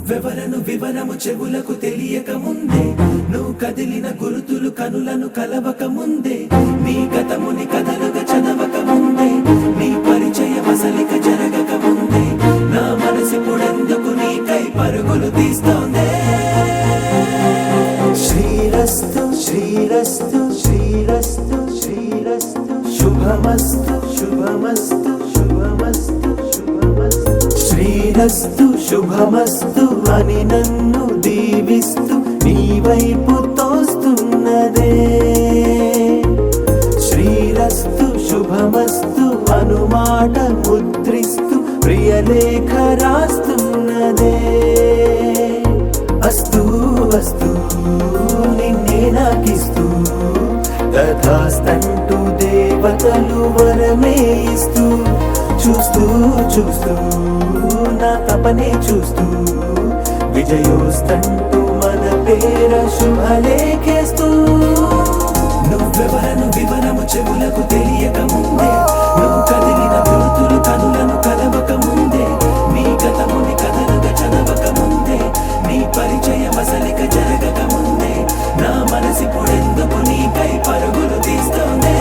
నువ్వెవరను వివరము చెవులకు తెలియక ముందే, నువ్వు కదిలిన గురుతులు కనులను కలవక ముందే, నీ గతముని కథలుగా చదవక ముందే, నీ పరిచయ వసలిక జరగక ముందే, నా మనసిపుడెందుకు నీకై పరుగులు తీస్తోందే. శ్రీరస్తు శ్రీరస్తు శ్రీరస్తు శ్రీరస్తు శుభమస్తు శుభమస్తు శుభమస్తు శుభమస్తు. శ్రీరస్తు శుభమస్తు అని నన్ను దీవిస్తూ నీ వైపు తోస్తున్నదే. శ్రీరస్తు శుభమస్తు అనుమాట ముద్రిస్తూ ప్రియలేఖ రాస్తున్నదే. అస్తు అస్తు నిన్నే నాకిస్తూ తథాస్తంటూ దేవతలు వరమే ఇస్తూ, చూస్తూ చూస్తూ నా తపనే చూస్తూ విజయోస్తంటూ మన పేర శుభలేఖేస్తూ. నువ్వెవరను వివరము చెవులకు తెలియక ముందే, నువ్వు కదిలిన గుర్తులు కనులను కలవక ముందే, నీ గతముని కథలుగా చదవక ముందే, నీ పరిచయ వసలిక జరగక ముందే, నా మనసిపుడెందుకు నీకై పరుగులు తీస్తోందే.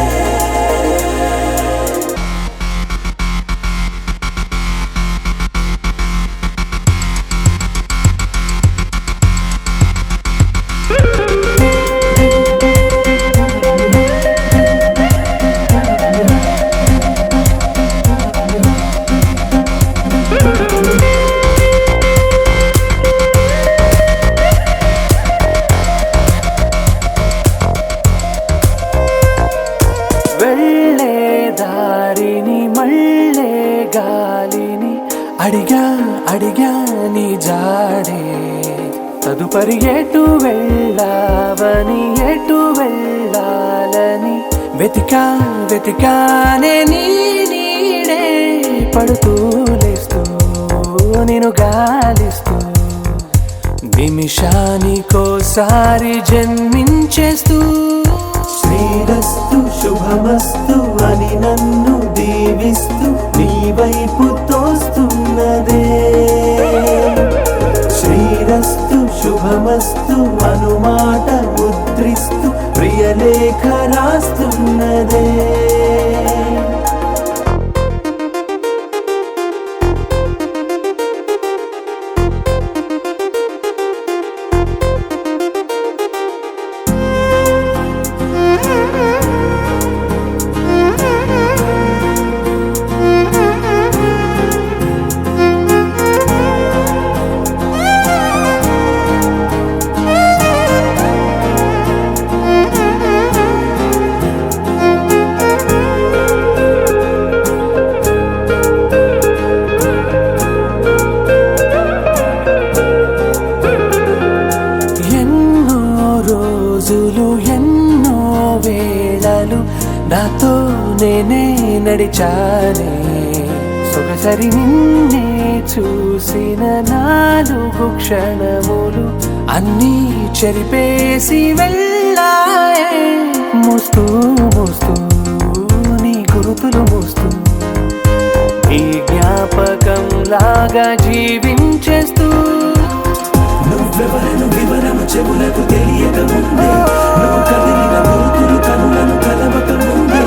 వెళ్ళే దారిని మళ్ళే గాలిని అడిగా అడిగా నీ జాడే, తదుపరి ఎటు వెళ్ళావని ఎటు వెళ్ళాలని వెతికా వెతికానే నీ నీడే, పడుతూ లేస్తూ నేను గాలిస్తూ నిమిషానికోసారి జన్మించేస్తూ. శ్రీరస్తు శుభమస్తు అని నన్ను దీవిస్తూ నీ వైపు తోస్తున్నదే. శ్రీరస్తు శుభమస్తు అనుమాట ముద్రిస్తూ ప్రియలేఖ రాస్తున్నదే. ఎన్నో వేళలు నాతో నేనే నడిచానే, సొగసరి నిన్నే చూసిన 4 క్షణములు అన్నీ చెరిపేసి వెళ్ళాయే. మోస్తూ మోస్తూ నీ గురుతులు మోస్తూ ఈ జ్ఞాపకం లాగా జీవించేస్తూ. నువ్వెవరను వివరము చెవులకు తెలియక ముందే, నువ్వు కదిలిన గుర్తులు కనులను కలవక ముందే,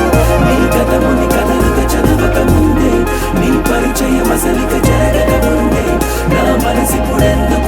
నీ గతముని కథలుగా చదవక ముందే, నీ పరిచయ వసలిక జరగక ముందే, నా మనసిపుడెందుకు